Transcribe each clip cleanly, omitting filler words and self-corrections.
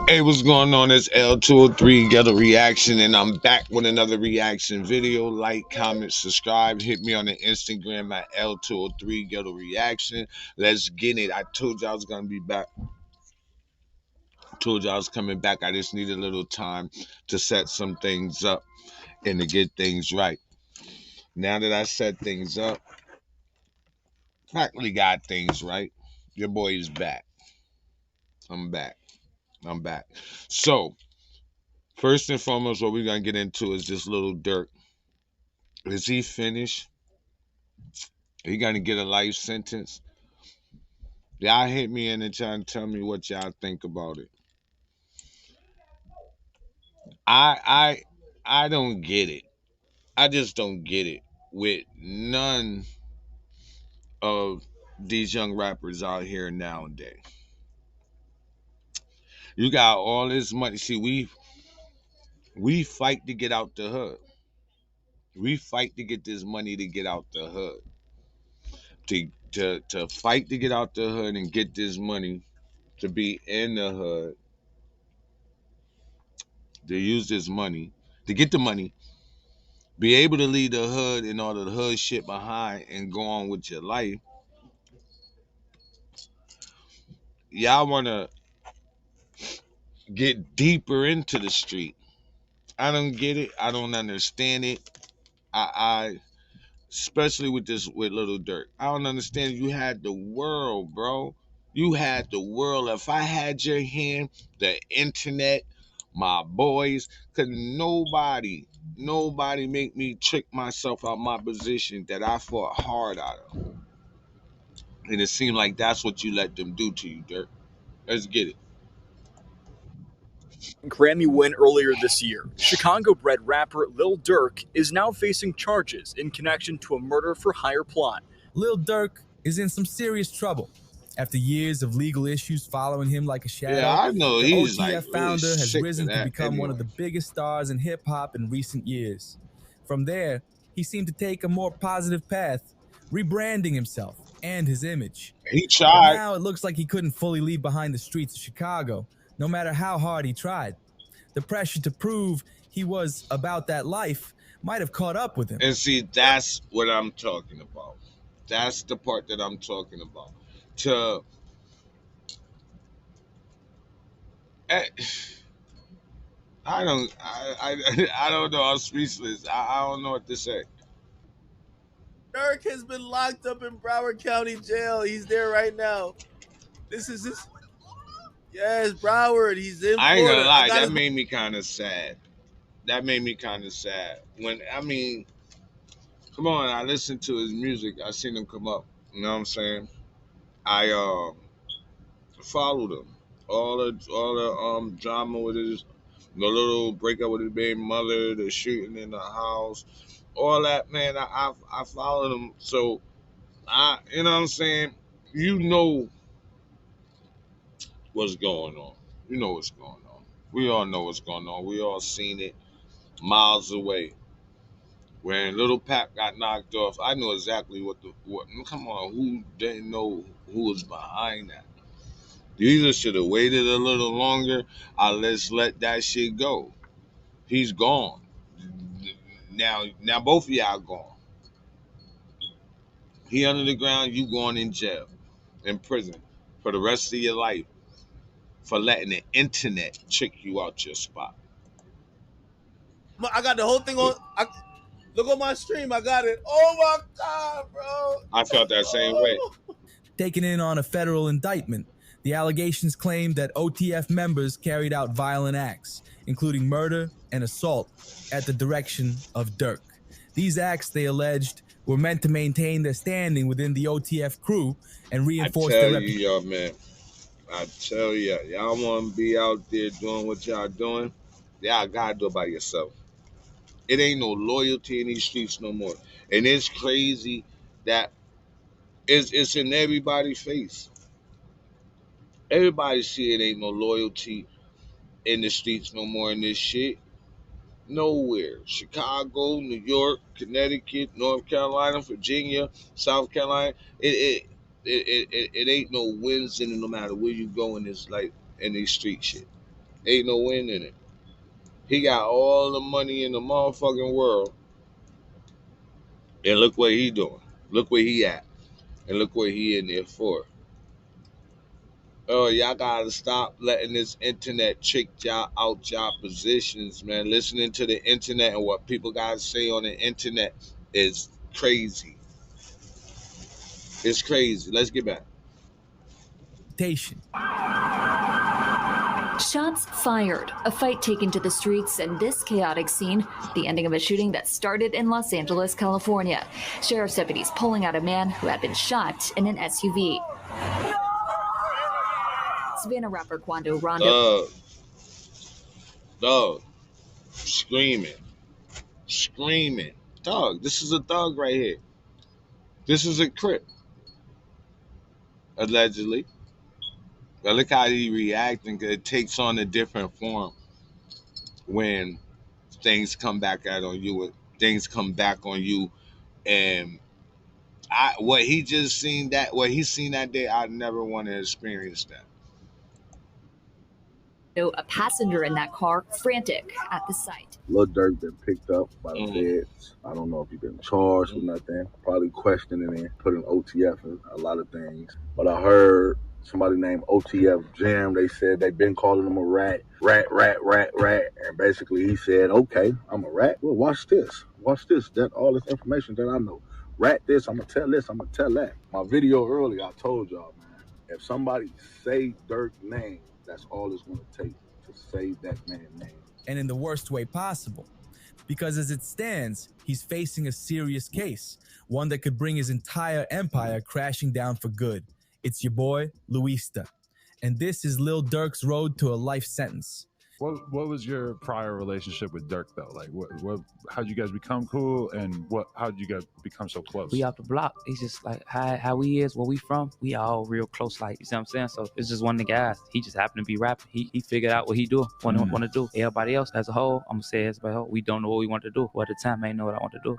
Hey, what's going on? It's L203 Get a Reaction, and I'm back with another reaction video. Like, comment, subscribe. Hit me on the Instagram at L203 Get a Reaction. Let's get it. I told you I was gonna be back. Told you I was coming back. I just need a little time to set some things up and to get things right. Now that I set things up, practically got things right. Your boy is back. I'm back. I'm back. So, first and foremost, what we're gonna get into is this Lil Durk. Is he finished? He gonna get a life sentence? Y'all hit me in the chat and tell me what y'all think about it. I I don't get it. I just don't get it with none of these young rappers out here nowadays. You got all this money. See, we fight to get out the hood. We fight to get this money to get out the hood. To fight to get out the hood and get this money to be in the hood, to use this money, to get the money, be able to leave the hood and all the hood shit behind and go on with your life. Y'all want to get deeper into the street. I don't get it. I don't understand it. I especially with this with Little Durk. I don't understand. You had the world, bro. You had the world. If I had your hand, the internet, my boys, could nobody make me trick myself out my position that I fought hard out of. And it seemed like that's what you let them do to you, Dirk. Let's get it. Grammy win earlier this year, Chicago-bred rapper Lil Durk is now facing charges in connection to a murder-for-hire plot. Lil Durk is in some serious trouble. After years of legal issues following him like a Yeah, shadow, I know the he's like OTF really founder has sick of risen to that become one of the anyway. biggest stars in hip hop in recent years. From there, he seemed to take a more positive path, rebranding himself and his image. He But tried. now it looks like he couldn't fully leave behind the streets of Chicago, no matter how hard he tried. The pressure to prove he was about that life might have caught up with him. And see, that's what I'm talking about. That's the part that I'm talking about. To eh, I don't know. I'm speechless. I don't know what to say. Durk has been locked up in Broward County Jail. He's there right now. This is his. Yes, Broward. He's in I ain't gonna Florida. I lie. got That his. made me kind of sad. That made me kind of sad. When I mean, come on, I listened to his music. I seen him come up. You know what I'm saying? I followed him. All the drama with his the little breakup with his baby mother, the shooting in the house, all that, man. I followed him. So you know what I'm saying? You know what's going on. You know what's going on. We all know what's going on. We all seen it miles away. When Little Pac got knocked off, I knew exactly what. Come on, who didn't know who was behind that? You either should have waited a little longer, or let's let that shit go. He's gone. Now both of y'all gone. He under the ground, you going in jail, in prison, for the rest of your life for letting the internet trick you out your spot. I got the whole thing on. Look on my stream. I got it. Oh my god, bro. I felt that same way. Oh. Taken in on a federal indictment, the allegations claim that OTF members carried out violent acts, including murder and assault, at the direction of Durk. These acts, they alleged, were meant to maintain their standing within the OTF crew and reinforce their reputation. Y'all, man. I tell you, y'all want to be out there doing what y'all doing, y'all gotta do it by yourself. It ain't no loyalty in these streets no more. And it's crazy that it's in everybody's face. Everybody see it ain't no loyalty in the streets no more in this shit. Nowhere. Chicago, New York, Connecticut, North Carolina, Virginia, South Carolina. It ain't no wins in it no matter where you go in this, like, in these street shit. Ain't no win in it. He got all the money in the motherfucking world, and look what he doing. Look where he at, and look what he in there for. Oh, y'all gotta stop letting this internet trick y'all out y'all positions, man. Listening to the internet and what people gotta say on the internet is crazy. It's crazy. Let's get back. Shots fired, a fight taken to the streets, and this chaotic scene, the ending of a shooting that started in Los Angeles, California. Sheriff's deputies pulling out a man who had been shot in an SUV. Savannah rapper Quando Rondo. Dog. Screaming. Dog, this is a thug right here. This is a Crip. Allegedly. But look how he reacting, because it takes on a different form when things come back out on you. Things come back on you, and what he seen that day, I never want to experience that. A passenger in that car, frantic at the sight. Lil Durk been picked up by the feds. I don't know if he's been charged with nothing. Probably questioning him, put in OTF and a lot of things. But I heard somebody named OTF Jam, they said they've been calling him a rat. And basically he said, okay, I'm a rat. Well, watch this. That all this information that I know. Rat this, I'm gonna tell this, I'm gonna tell that. My video earlier, I told y'all, man, if somebody say Durk's name, that's all it's gonna take to save that man's name. And in the worst way possible. Because as it stands, he's facing a serious case, one that could bring his entire empire crashing down for good. It's your boy, Luista. And this is Lil Durk's road to a life sentence. What was your prior relationship with Durk though? Like, how'd you guys become cool, and how'd you guys become so close? We off the block. It's just like how we is, where we from. We all real close, like, you see what I'm saying. So it's just one of the guys. He just happened to be rapping. He figured out what he want to do. Everybody else as a whole, I'm gonna say as a whole, we don't know what we want to do. Well, at the time, I ain't know what I want to do.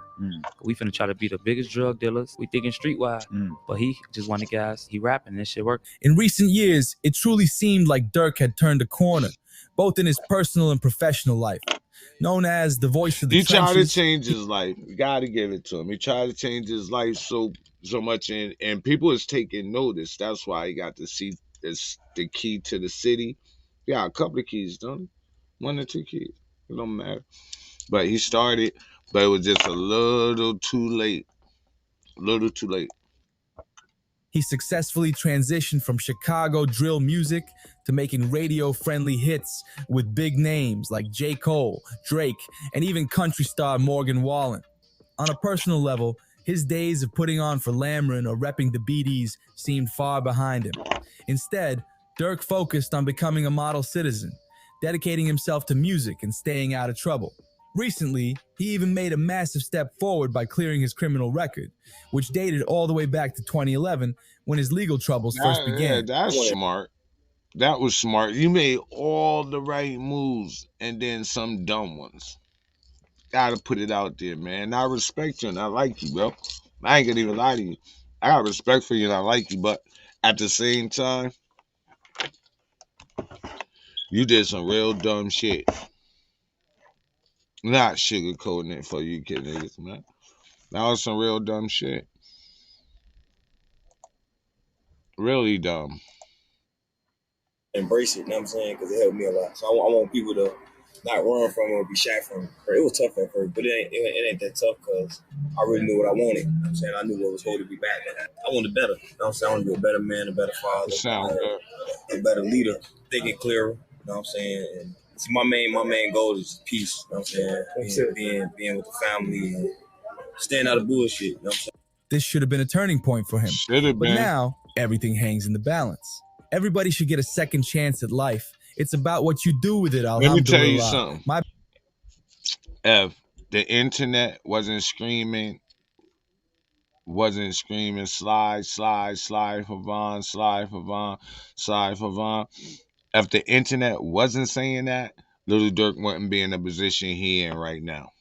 We finna try to be the biggest drug dealers. We thinking streetwise, but he just one of the guys. He rapping and this shit work. In recent years, it truly seemed like Durk had turned a corner, both in his personal and professional life. Known as the voice of the trenches. He tried to change his life. You gotta give it to him. He tried to change his life so much, and people is taking notice. That's why he got to see this, the key to the city. Yeah, a couple of keys, don't he? 1 or 2 keys. It don't matter. But he started, but it was just a little too late. He successfully transitioned from Chicago drill music to making radio-friendly hits with big names like J. Cole, Drake, and even country star Morgan Wallen. On a personal level, his days of putting on for Lamron or repping the BDs seemed far behind him. Instead, Durk focused on becoming a model citizen, dedicating himself to music and staying out of trouble. Recently, he even made a massive step forward by clearing his criminal record, which dated all the way back to 2011 when his legal troubles first began. Yeah, that's smart. That was smart. You made all the right moves and then some dumb ones. Gotta put it out there, man. I respect you and I like you, bro. I ain't gonna even lie to you. I got respect for you and I like you, but at the same time, you did some real dumb shit. Not sugarcoating it for you kid niggas, man. That was some real dumb shit. Really dumb. Embrace it, you know what I'm saying? Because it helped me a lot. So I want people to not run from it or be shy from it. It was tough at first, but it ain't that tough because I really knew what I wanted. You know what I'm saying? I knew what was holding me back. I wanted better. You know what I'm saying? I want to be a better man, a better father, a better leader, thinking clearer. You know what I'm saying? And see, my main goal is peace. You know what I'm saying? Being with the family and staying out of bullshit. You know what I'm saying? This should have been a turning point for him. But now, everything hangs in the balance. Everybody should get a second chance at life. It's about what you do with it. Let me tell you something. If the internet wasn't screaming slide for Von, if the internet wasn't saying that, Lil Durk wouldn't be in the position he in right now.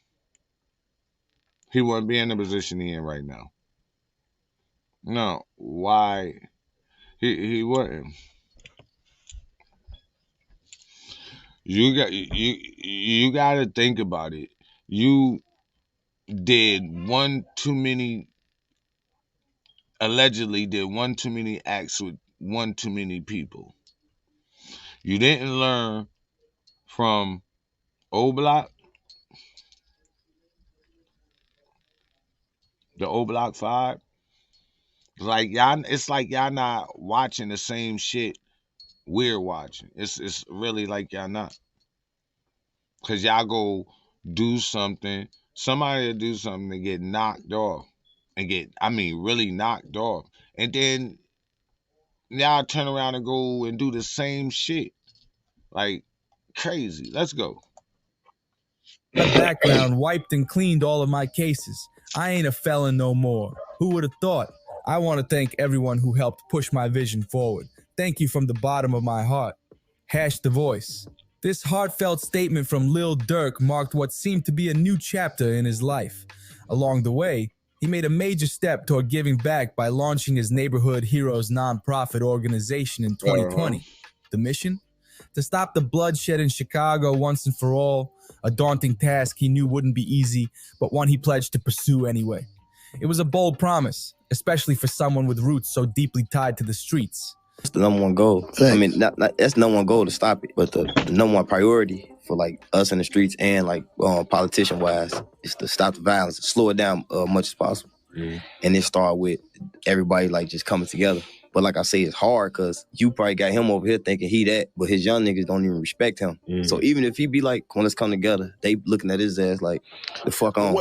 He wouldn't be in the position he in right now. No, why? He wouldn't. You got to think about it. You did allegedly did one too many acts with one too many people. You didn't learn from old block, the old block 5. It's like y'all not watching the same shit we're watching. It's really like y'all not. Cause y'all go do something, somebody will do something and get knocked off. Really knocked off. And then y'all turn around and go and do the same shit. Like crazy. Let's go. My background wiped and cleaned all of my cases. I ain't a felon no more. Who would have thought? I want to thank everyone who helped push my vision forward. Thank you from the bottom of my heart. Hash the voice. This heartfelt statement from Lil Durk marked what seemed to be a new chapter in his life. Along the way, he made a major step toward giving back by launching his Neighborhood Heroes nonprofit organization in 2020. The mission? To stop the bloodshed in Chicago once and for all, a daunting task he knew wouldn't be easy, but one he pledged to pursue anyway. It was a bold promise, especially for someone with roots so deeply tied to the streets. That's the number one goal. Thanks. I mean, that's number one goal to stop it, but the number one priority for like us in the streets and like politician wise is to stop the violence, slow it down much as possible, and it start with everybody like just coming together. But like I say, it's hard because you probably got him over here thinking he that, but his young niggas don't even respect him. So even if he be like, "Come, let's come together," they looking at his ass like, "The fuck on."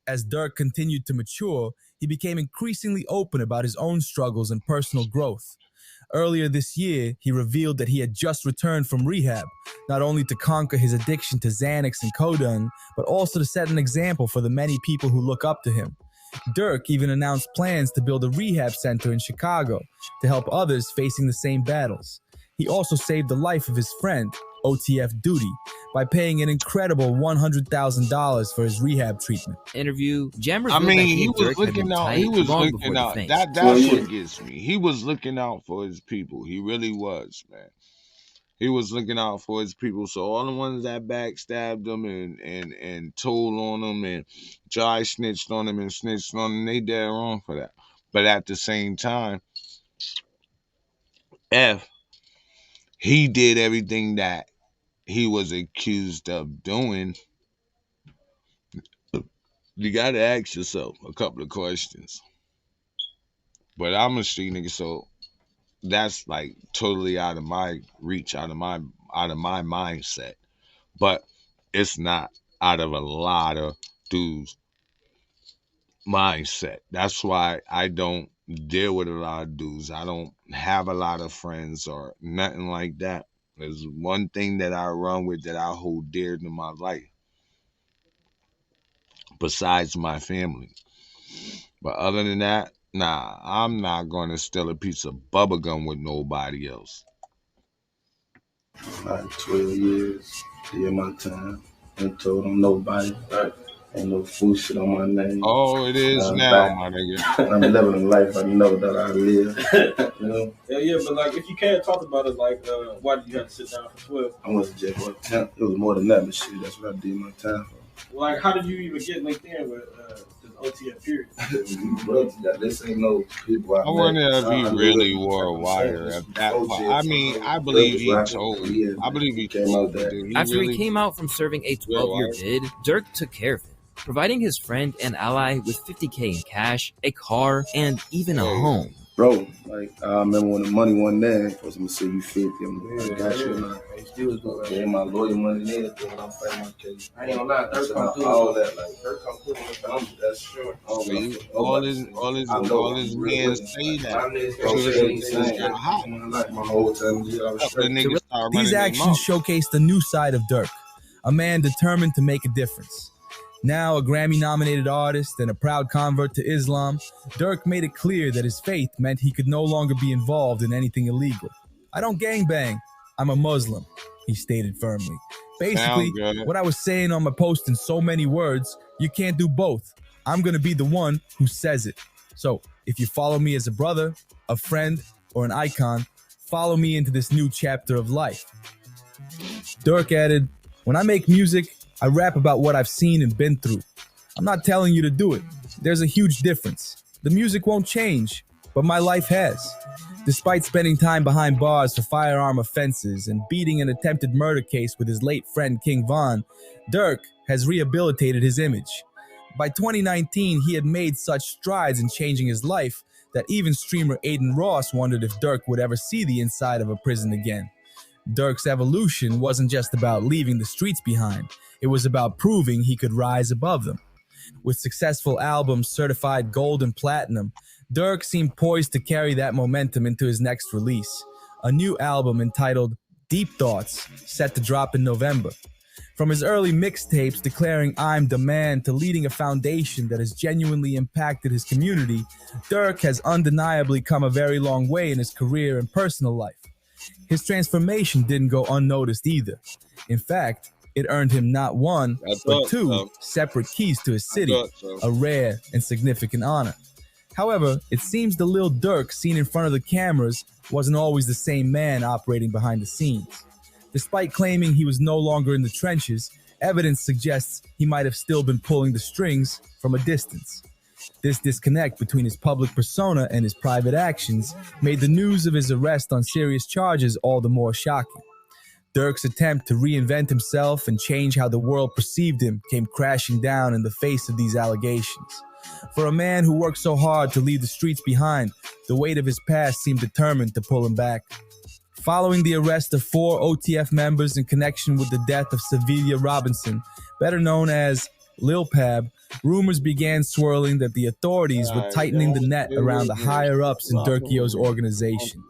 As Durk continued to mature, he became increasingly open about his own struggles and personal growth. Earlier this year, he revealed that he had just returned from rehab, not only to conquer his addiction to Xanax and Codeine, but also to set an example for the many people who look up to him. Durk even announced plans to build a rehab center in Chicago to help others facing the same battles. He also saved the life of his friend, OTF Duty, by paying an incredible $100,000 for his rehab treatment. Interview, Jammer. He was looking out. He was looking out. That's what gets me. He was looking out for his people. He really was, man. He was looking out for his people. So all the ones that backstabbed him and told on him and dry snitched on him and snitched on him, they dead wrong for that. But at the same time, he did everything that he was accused of doing. You got to ask yourself a couple of questions. But I'm a street nigga, so that's like totally out of my reach, out of my mindset. But it's not out of a lot of dudes' mindset. That's why I don't deal with a lot of dudes. I don't have a lot of friends or nothing like that. There's one thing that I run with that I hold dear to my life, besides my family. But other than that, nah, I'm not going to steal a piece of bubble gum with nobody else. Like 12 years, did my time. Ain't told on nobody. Right. Ain't no fool shit on my name. Oh, it is now, my nigga. I'm living a life I know that I live. You know? Yeah, but like if you can't talk about it, like why did you have to sit down for 12? I went to jail for 10. It was more than that, but shit, that's what I did my time for. Like, how did you even get linked in with this OTF period? Bro, this ain't no people I wonder if he really wore a wire at that point. I mean, I believe he told me. I believe he came out there. After he came out from serving a 12-year bid, Durk took care of it, providing his friend and ally with $50K in cash, a car, and even a home. Bro, like, I remember when the money wasn't there, I was going to say you 50. I got you. I gave my lawyer money and everything when I'm fighting my case. I ain't gonna lie, Durk come through. All that, like, Durk come through. That's true. All his men say that. These actions showcased a new side of Durk, a man determined to make a difference. Now a Grammy-nominated artist and a proud convert to Islam, Durk made it clear that his faith meant he could no longer be involved in anything illegal. I don't gangbang. I'm a Muslim, he stated firmly. Basically, what I was saying on my post in so many words, you can't do both. I'm going to be the one who says it. So if you follow me as a brother, a friend, or an icon, follow me into this new chapter of life. Durk added, "When I make music, I rap about what I've seen and been through. I'm not telling you to do it. There's a huge difference. The music won't change, but my life has." Despite spending time behind bars for firearm offenses and beating an attempted murder case with his late friend King Von, Durk has rehabilitated his image. By 2019, he had made such strides in changing his life that even streamer Aiden Ross wondered if Durk would ever see the inside of a prison again. Durk's evolution wasn't just about leaving the streets behind, it was about proving he could rise above them. With successful albums certified gold and platinum, Durk seemed poised to carry that momentum into his next release, a new album entitled Deep Thoughts, set to drop in November. From his early mixtapes declaring "I'm the man" to leading a foundation that has genuinely impacted his community, Durk has undeniably come a very long way in his career and personal life. His transformation didn't go unnoticed either. In fact, it earned him not one, but two separate keys to his city, a rare and significant honor. However, it seems the Lil Durk seen in front of the cameras wasn't always the same man operating behind the scenes. Despite claiming he was no longer in the trenches, evidence suggests he might have still been pulling the strings from a distance. This disconnect between his public persona and his private actions made the news of his arrest on serious charges all the more shocking. Durk's attempt to reinvent himself and change how the world perceived him came crashing down in the face of these allegations. For a man who worked so hard to leave the streets behind, the weight of his past seemed determined to pull him back. Following the arrest of 4 OTF members in connection with the death of Sevilla Robinson, better known as Lil Pab, rumors began swirling that the authorities were tightening the net around the higher-ups in Durkio's organization.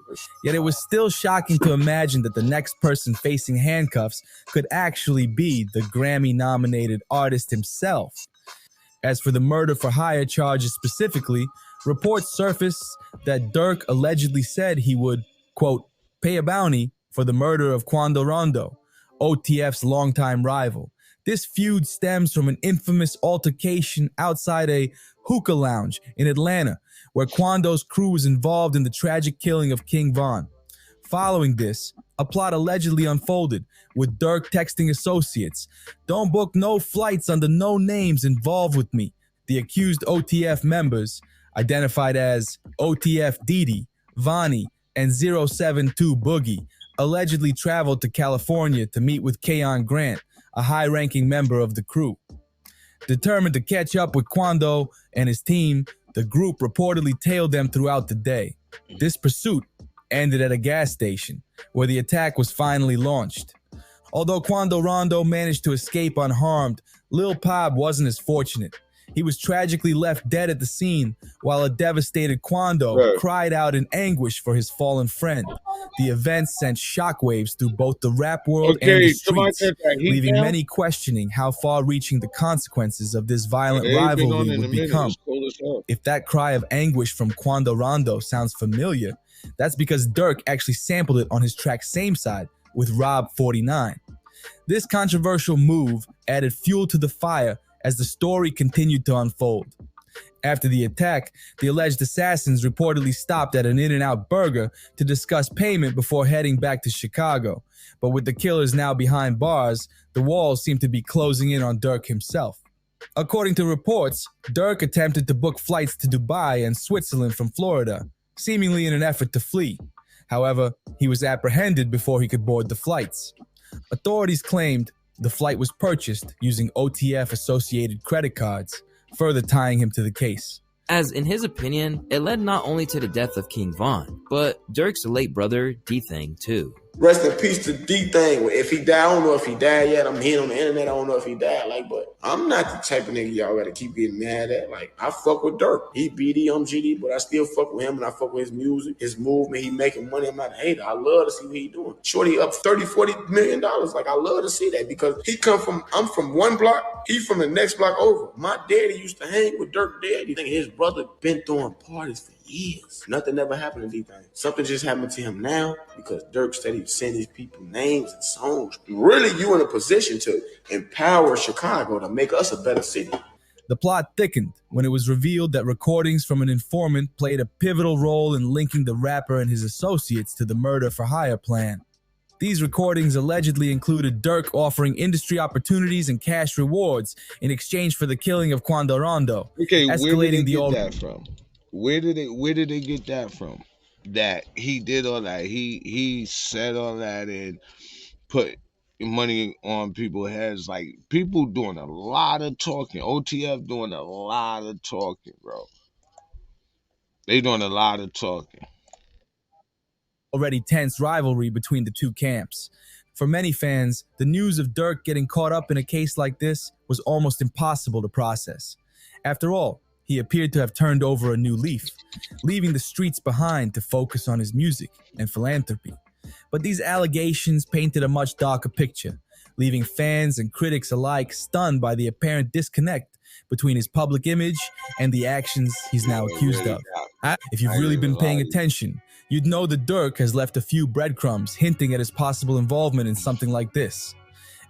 Yet it was still shocking to imagine that the next person facing handcuffs could actually be the Grammy-nominated artist himself. As for the murder for hire charges specifically, reports surfaced that Durk allegedly said he would, quote, pay a bounty for the murder of Quando Rondo, OTF's longtime rival. This feud stems from an infamous altercation outside a hookah lounge in Atlanta, where Quando's crew was involved in the tragic killing of King Von. Following this, a plot allegedly unfolded, with Durk texting associates, "Don't book no flights under no names involved with me." The accused OTF members, identified as OTF Didi, Vani, and 072 Boogie, allegedly traveled to California to meet with Keon Grant, a high-ranking member of the crew. Determined to catch up with Quando and his team, the group reportedly tailed them throughout the day. This pursuit ended at a gas station, where the attack was finally launched. Although Quando Rondo managed to escape unharmed, Lil Pab wasn't as fortunate. He was tragically left dead at the scene, while a devastated Quando cried out in anguish for his fallen friend. The event sent shockwaves through both the rap world and the streets, leaving many questioning how far-reaching the consequences of this violent rivalry would become. If that cry of anguish from Quando Rondo sounds familiar, that's because Durk actually sampled it on his track Same Side with Rob 49. This controversial move added fuel to the fire as the story continued to unfold. After the attack, the alleged assassins reportedly stopped at an In-N-Out Burger to discuss payment before heading back to Chicago. But with the killers now behind bars, the walls seem to be closing in on Durk himself. According to reports, Durk attempted to book flights to Dubai and Switzerland from Florida, seemingly in an effort to flee. However, he was apprehended before he could board the flights. Authorities claimed the flight was purchased using OTF-associated credit cards, further tying him to the case. As in his opinion, it led not only to the death of King Von, but Durk's late brother, D-Thang, too. Rest in peace to D-Thang. If he died, I don't know if he died yet. I'm hearing on the internet, I don't know if he died. But I'm not the type of nigga y'all gotta keep getting mad at. I fuck with Durk. He BD, I'm GD, but I still fuck with him and I fuck with his music, his movement. He making money. I'm not a hater. I love to see what he doing. Shorty up $30-40 million. I love to see that because I'm from one block, he from the next block over. My daddy used to hang with Durk daddy. His brother been throwing parties for years. Nothing ever happened to D-Thang. Something just happened to him now because Durk said he'd send his people names and songs. Really, you in a position to empower Chicago to make us a better city. The plot thickened when it was revealed that recordings from an informant played a pivotal role in linking the rapper and his associates to the murder for hire plan. These recordings allegedly included Durk offering industry opportunities and cash rewards in exchange for the killing of Quando Rondo, Okay, where did they escalating the get that from? Where did they get that from? That he did all that. He said all that and put money on people's heads. Like, people doing a lot of talking. OTF doing a lot of talking, bro. They doing a lot of talking. Already tense rivalry between the two camps. For many fans, the news of Durk getting caught up in a case like this was almost impossible to process. After all, he appeared to have turned over a new leaf, leaving the streets behind to focus on his music and philanthropy. But these allegations painted a much darker picture, leaving fans and critics alike stunned by the apparent disconnect between his public image and the actions he's now accused of. If you've really been paying attention, you'd know that Durk has left a few breadcrumbs hinting at his possible involvement in something like this.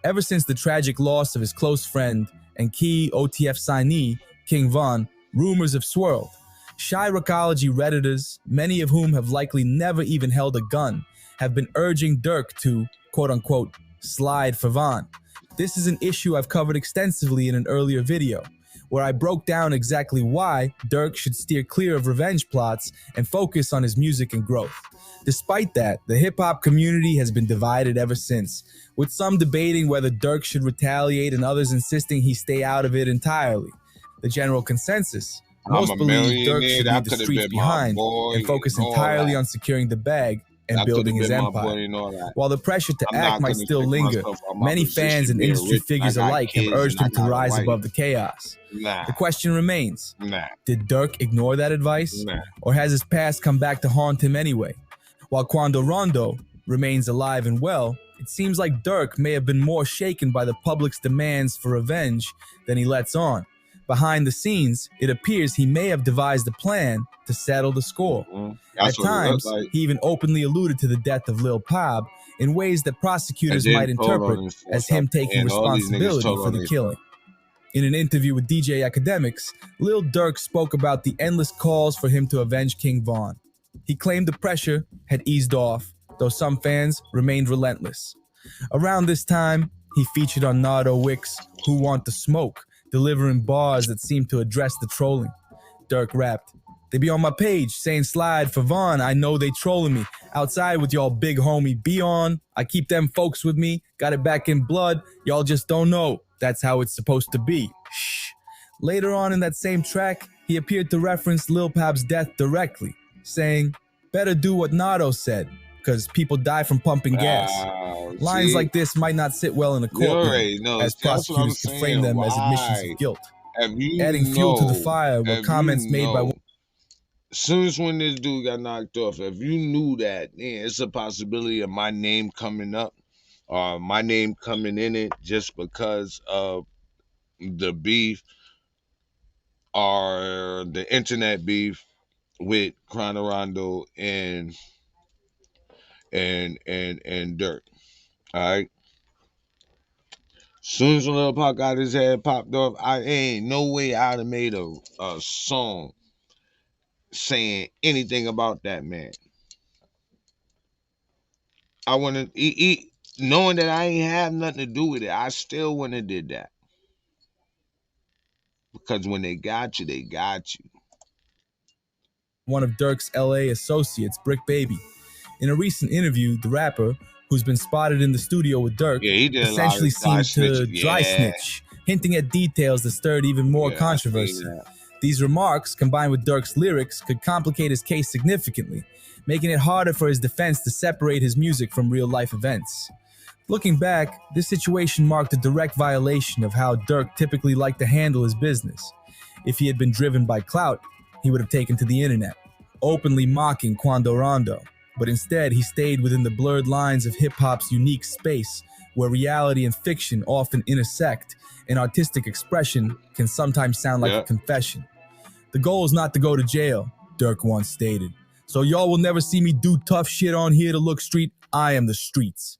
Ever since the tragic loss of his close friend and key OTF signee, King Von, rumors have swirled. Shy Rockology Redditors, many of whom have likely never even held a gun, have been urging Durk to, quote-unquote, slide for Von. This is an issue I've covered extensively in an earlier video, where I broke down exactly why Durk should steer clear of revenge plots and focus on his music and growth. Despite that, the hip-hop community has been divided ever since, with some debating whether Durk should retaliate and others insisting he stay out of it entirely. The general consensus: most believe Durk should leave the streets behind and focus entirely on securing the bag and building his empire. While the pressure to act might still linger, many fans and industry figures alike have urged him to rise above the chaos. The question remains, did Durk ignore that advice? Or has his past come back to haunt him anyway? While Quando Rondo remains alive and well, it seems like Durk may have been more shaken by the public's demands for revenge than he lets on. Behind the scenes, it appears he may have devised a plan to settle the score. At times, he even openly alluded to the death of Lil Pab in ways that prosecutors might interpret as him taking responsibility for the killing. In an interview with DJ Academics, Lil Durk spoke about the endless calls for him to avenge King Von. He claimed the pressure had eased off, though some fans remained relentless. Around this time, he featured on Nardo Wick's Who Want the Smoke, delivering bars that seemed to address the trolling. Durk rapped, "They be on my page saying slide for Von, I know they trolling me. Outside with y'all big homie, be on. I keep them folks with me, got it back in blood, y'all just don't know. That's how it's supposed to be. Shh." Later on in that same track, he appeared to reference Lil Pab's death directly, saying, "Better do what Nardo said, because people die from pumping gas." Lines like this might not sit well in a courtroom, as prosecutors could frame them as admissions of guilt. Adding fuel to the fire were comments made by... As soon as when this dude got knocked off, if you knew that, man, it's a possibility of my name coming up, or my name coming in it just because of the beef or the internet beef with Quando Rondo and Durk. Alright. Soon as Lil Pop got his head popped off, I ain't no way I'd have made a song saying anything about that man. I wouldn't, knowing that I ain't have nothing to do with it, I still wouldn't have did that. Because when they got you, they got you. One of Durk's LA associates, Brick Baby. In a recent interview, the rapper, who's been spotted in the studio with Durk, essentially seemed to dry snitch, hinting at details that stirred even more controversy. These remarks, combined with Durk's lyrics, could complicate his case significantly, making it harder for his defense to separate his music from real-life events. Looking back, this situation marked a direct violation of how Durk typically liked to handle his business. If he had been driven by clout, he would have taken to the internet, openly mocking Quando Rondo. But instead, he stayed within the blurred lines of hip-hop's unique space, where reality and fiction often intersect, and artistic expression can sometimes sound like a confession. "The goal is not to go to jail," Durk once stated. "So y'all will never see me do tough shit on here to look street. I am the streets."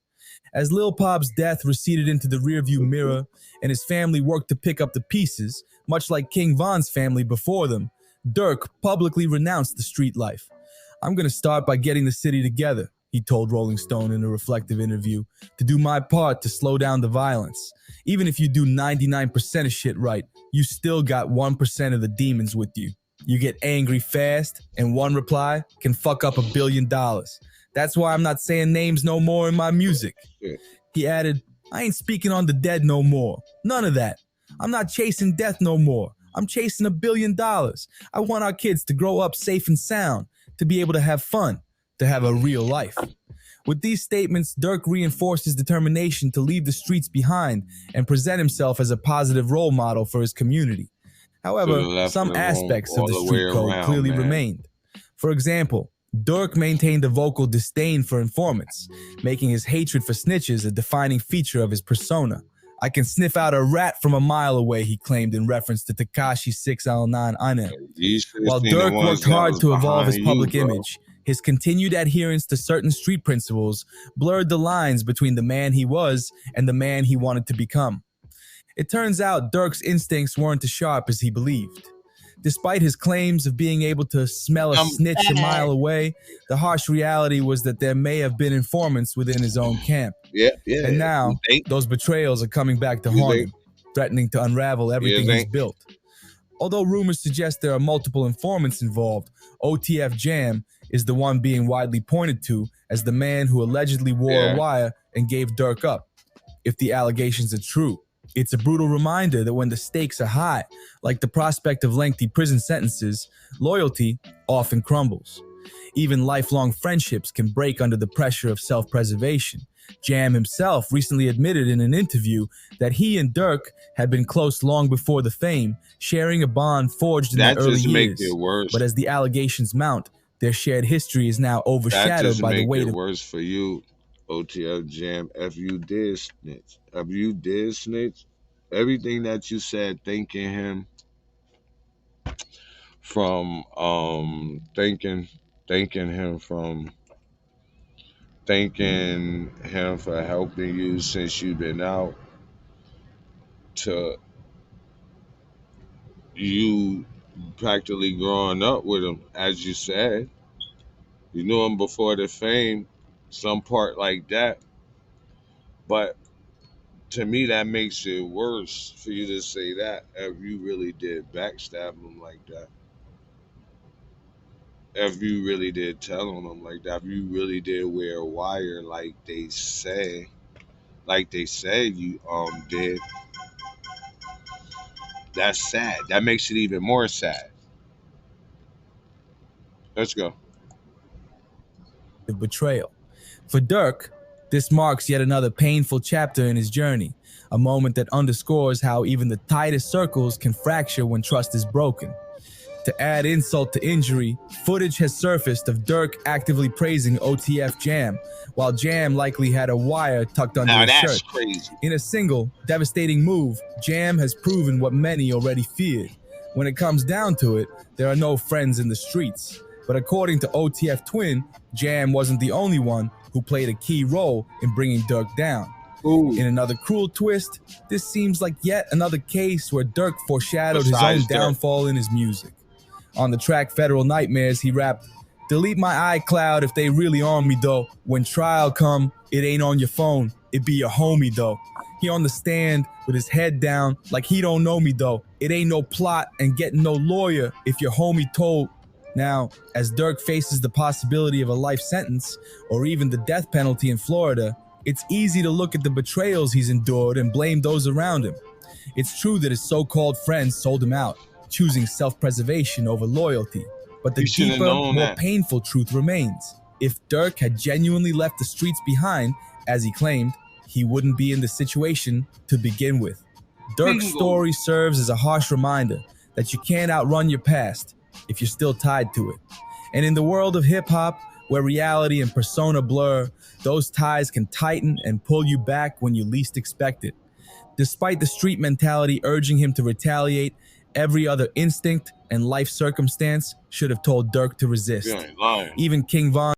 As Lil Pop's death receded into the rearview mirror and his family worked to pick up the pieces, much like King Von's family before them, Durk publicly renounced the street life. "I'm gonna start by getting the city together," he told Rolling Stone in a reflective interview, to do my part to slow down the violence. Even if you do 99% of shit right, you still got 1% of the demons with you. You get angry fast, and one reply can fuck up $1 billion. That's why I'm not saying names no more in my music. He added, I ain't speaking on the dead no more. None of that. I'm not chasing death no more. I'm chasing $1 billion. I want our kids to grow up safe and sound, to be able to have fun, to have a real life. With these statements, Durk reinforced his determination to leave the streets behind and present himself as a positive role model for his community. However, some aspects of the street code clearly remained. For example, Durk maintained a vocal disdain for informants, making his hatred for snitches a defining feature of his persona. I can sniff out a rat from a mile away, he claimed in reference to Tekashi 609 Ane. While Durk worked hard to evolve his public image, his continued adherence to certain street principles blurred the lines between the man he was and the man he wanted to become. It turns out Durk's instincts weren't as sharp as he believed. Despite his claims of being able to smell a snitch a mile away, the harsh reality was that there may have been informants within his own camp. And now, those betrayals are coming back to haunt him, threatening to unravel everything he's built. Although rumors suggest there are multiple informants involved, OTF Jam is the one being widely pointed to as the man who allegedly wore a wire and gave Durk up. If the allegations are true, it's a brutal reminder that when the stakes are high, like the prospect of lengthy prison sentences, loyalty often crumbles. Even lifelong friendships can break under the pressure of self-preservation. Jam himself recently admitted in an interview that he and Durk had been close long before the fame, sharing a bond forged in the early years. But as the allegations mount, their shared history is now overshadowed by the weight of... That just make it worse for you, OTF Jam, if you did snitch. If you did snitch, everything that you said, thanking him from thanking him for helping you since you've been out, to you practically growing up with him, as you said. You knew him before the fame, some part like that. But to me, that makes it worse for you to say that if you really did backstab him like that. If you really did tell on him like that. If you really did wear a wire like they said you did. That's sad. That makes it even more sad. Let's go. Betrayal. For Durk, this marks yet another painful chapter in his journey, a moment that underscores how even the tightest circles can fracture when trust is broken. To add insult to injury, footage has surfaced of Durk actively praising OTF Jam, while Jam likely had a wire tucked under his shirt. Crazy. In a single, devastating move, Jam has proven what many already feared. When it comes down to it, there are no friends in the streets. But according to OTF Twin, Jam wasn't the only one who played a key role in bringing Durk down. In another cruel twist, this seems like yet another case where Durk foreshadowed his own downfall in his music. On the track Federal Nightmares, he rapped, "Delete my iCloud if they really on me though. When trial come, it ain't on your phone, it be your homie though." He on the stand with his head down like he don't know me though. It ain't no plot and getting no lawyer if your homie told. Now, as Durk faces the possibility of a life sentence or even the death penalty in Florida, it's easy to look at the betrayals he's endured and blame those around him. It's true that his so-called friends sold him out, choosing self-preservation over loyalty. But the deeper, more painful truth remains. If Durk had genuinely left the streets behind, as he claimed, he wouldn't be in the situation to begin with. Durk's story serves as a harsh reminder that you can't outrun your past if you're still tied to it. And in the world of hip-hop, where reality and persona blur, those ties can tighten and pull you back when you least expect it. Despite the street mentality urging him to retaliate, every other instinct and life circumstance should have told Durk to resist. Even King Von